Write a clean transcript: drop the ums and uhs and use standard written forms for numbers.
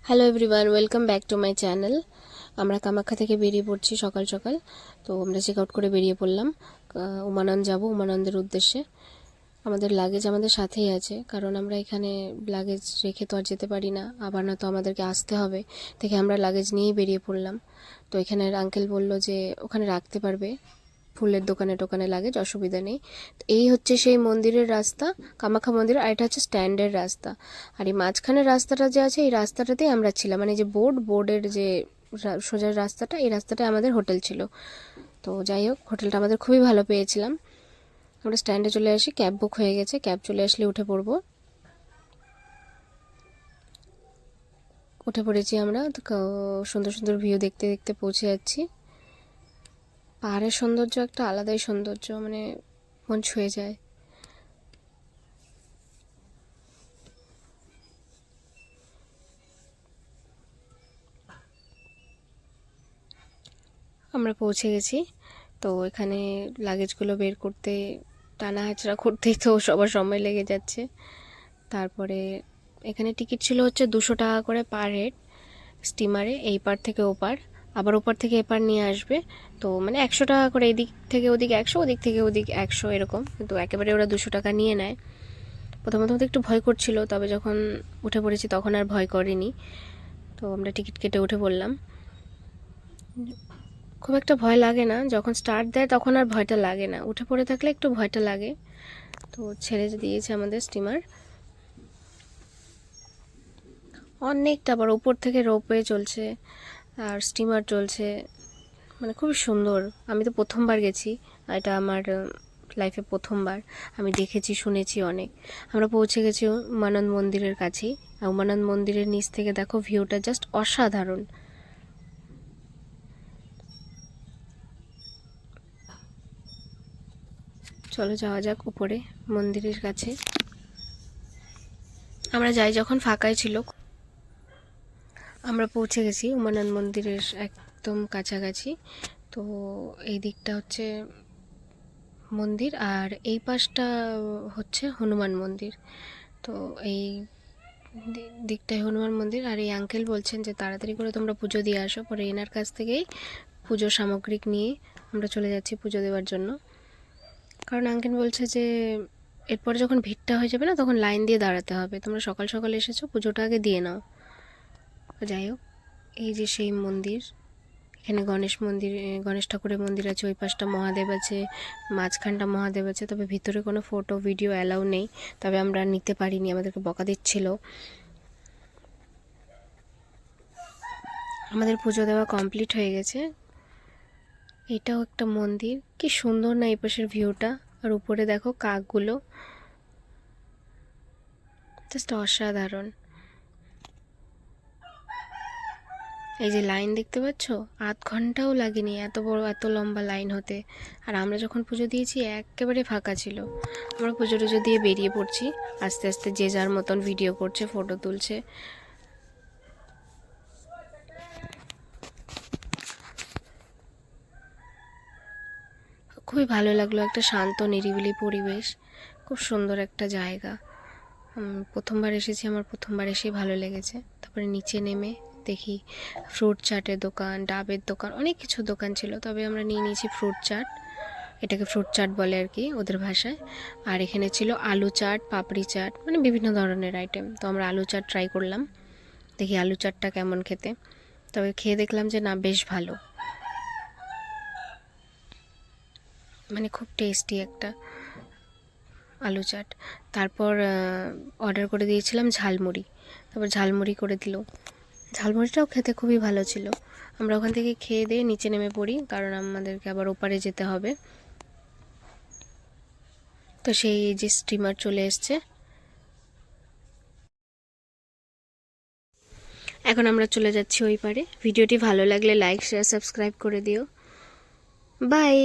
Hello everyone, welcome back to my channel. আমরা কামাখ্যা থেকে বেরিয়ে পড়ছি সকাল সকাল। তো আমরা চেক আউট করে বেরিয়ে পড়লাম। উমানন্দ যাব, উমানন্দের উদ্দেশ্যে। আমাদের লাগেজ আমাদের সাথেই আছে, কারণ আমরা এখানে লাগেজ রেখে তো আর যেতে পারি না, আবার না তো আমাদেরকে আসতে হবে। থেকে আমরা লাগেজ নিয়েই বেরিয়ে পড়লাম। তো এখানের আঙ্কেল বলল যে ওখানে রাখতে পারবে, ফুলের দোকানে টোকানে লাগেজ, অসুবিধা নেই। তো এই হচ্ছে সেই মন্দিরের রাস্তা, কামাখ্যা মন্দির। আর এটা হচ্ছে স্ট্যান্ডের রাস্তা। আর এই মাঝখানের রাস্তাটা যে আছে, এই রাস্তাটাতেই আমরা ছিলাম, মানে যে বোর্ডের যে সোজা রাস্তাটা, এই রাস্তাটায় আমাদের হোটেল ছিল। তো যাই হোক, হোটেলটা আমাদের খুবই ভালো পেয়েছিলাম। আমরা স্ট্যান্ডে চলে আসি, ক্যাব বুক হয়ে গেছে, ক্যাব চলে আসলে উঠে পড়বো। উঠে পড়েছি আমরা। সুন্দর সুন্দর ভিউ দেখতে দেখতে পৌঁছে যাচ্ছি। পাহাড়ের সৌন্দর্য একটা আলাদাই সৌন্দর্য, মানে মন ছুঁয়ে যায়। আমরা পৌঁছে গেছি। তো এখানে লাগেজগুলো বের করতে, টানা হাঁচড়া করতেই তো সবার সময় লেগে যাচ্ছে। তারপরে এখানে টিকিট ছিল হচ্ছে 200 টাকা করে পার হেড স্টিমারে, এই পার থেকে ওপার, আবার ওপার থেকে এপার নিয়ে আসবে। তো মানে 100 টাকা করে, এদিক থেকে ওদিক 100, ওদিক থেকে ওদিক 100, এরকম। কিন্তু একেবারে ওরা 200 টাকা নিয়ে নেয়। প্রথমত একটু ভয় করছিল, তবে যখন উঠে পড়েছি তখন আর ভয় করেনি। তো আমরা টিকিট কেটে উঠে পড়লাম। খুব একটা ভয় লাগে না, যখন স্টার্ট দেয় তখন আর ভয়টা লাগে না, উঠে পড়ে থাকলে একটু ভয়টা লাগে। তো ছেড়ে দিয়েছে আমাদের স্টিমার। অনেকটা আবার উপর থেকে রোপওয়ে চলছে আর স্টিমার চলছে, মানে খুবই সুন্দর। আমি তো প্রথমবার গেছি, এটা আমার লাইফে প্রথমবার। আমি দেখেছি, শুনেছি অনেক। আমরা পৌঁছে গেছি উমানন্দ মন্দিরের কাছেই। আর উমানন্দ মন্দিরের নিচ থেকে দেখো ভিউটা জাস্ট অসাধারণ। চলো যাওয়া যাক উপরে মন্দিরের কাছে। আমরা যাই যখন ফাঁকাই ছিল। আমরা পৌঁছে গেছি উমানন্দ মন্দিরের একদম কাছাকাছি। তো এই দিকটা হচ্ছে মন্দির, আর এই পাশটা হচ্ছে হনুমান মন্দির। তো এই দিকটায় হনুমান মন্দির। আর এই আঙ্কেল বলছেন যে তাড়াতাড়ি করে তোমরা পুজো দিয়ে আসো, পরে এনার কাছ থেকেই পুজোর সামগ্রিক নিয়ে আমরা চলে যাচ্ছি পুজো দেওয়ার জন্য। কারণ আঙ্কেল বলছে যে এরপরে যখন ভিড়টা হয়ে যাবে না, তখন লাইন দিয়ে দাঁড়াতে হবে, তোমরা সকাল সকাল এসেছো, পুজোটা আগে দিয়ে নাও। যাই হোক, এই যে সেই মন্দির। এখানে গণেশ ঠাকুরের মন্দির আছে, ওই পাশটা মহাদেব আছে, মাঝখানটা মহাদেব আছে। তবে ভিতরে কোনো ফটো ভিডিও অ্যালাউ নেই, তবে আমরা নিতে পারিনি, আমাদেরকে বকা দিচ্ছিল। আমাদের পুজো দেওয়া কমপ্লিট হয়ে গেছে। এটাও একটা মন্দির, কি সুন্দর না এই পাশের ভিউটা। আর উপরে দেখো কাকগুলো, জাস্ট অসাধারণ। এই যে লাইন দেখতে পাচ্ছ, আধ ঘন্টাও লাগেনি এত বড় এত লম্বা লাইন হতে। আর আমরা যখন পুজো দিয়েছি একেবারে ফাঁকা ছিল। আমরা পুজো টুজো দিয়ে বেরিয়ে পড়ছি, আস্তে আস্তে যে যার মতন ভিডিও করছে, ফটো তুলছে। খুবই ভালো লাগলো, একটা শান্ত নিরিবিলি পরিবেশ, খুব সুন্দর একটা জায়গা। প্রথমবার এসেছি, আমার প্রথমবার এসেই ভালো লেগেছে। তারপরে নিচে নেমে দেখি ফ্রুট চাটের দোকান, ডাবের দোকান, অনেক কিছু দোকান ছিল। তবে আমরা নিয়ে নিয়েছি ফ্রুট চাট, এটাকে ফ্রুট চাট বলে আর কি ওদের ভাষায়। আর এখানে ছিল আলু চাট, পাপড়ি চাট, মানে বিভিন্ন ধরনের আইটেম। তো আমরা আলু চাট ট্রাই করলাম, দেখি আলু চাটটা কেমন খেতে। তবে খেয়ে দেখলাম যে না, বেশ ভালো, মানে খুব টেস্টি একটা আলু চাট। তারপর অর্ডার করে দিয়েছিলাম ঝালমুড়ি, তারপর ঝালমুড়ি করে দিল। ঝালমুড়িটাও খেতে খুবই ভালো ছিল। আমরা ওখান থেকে খেয়ে দিয়ে নিচে নেমে পড়ি, কারণ আমাদেরকে আবার ওপারে যেতে হবে। তো সেই যে স্টিমার চলে এসছে, এখন আমরা চলে যাচ্ছি ওই পারে। ভিডিওটি ভালো লাগলে লাইক, শেয়ার, সাবস্ক্রাইব করে দিও। বাই।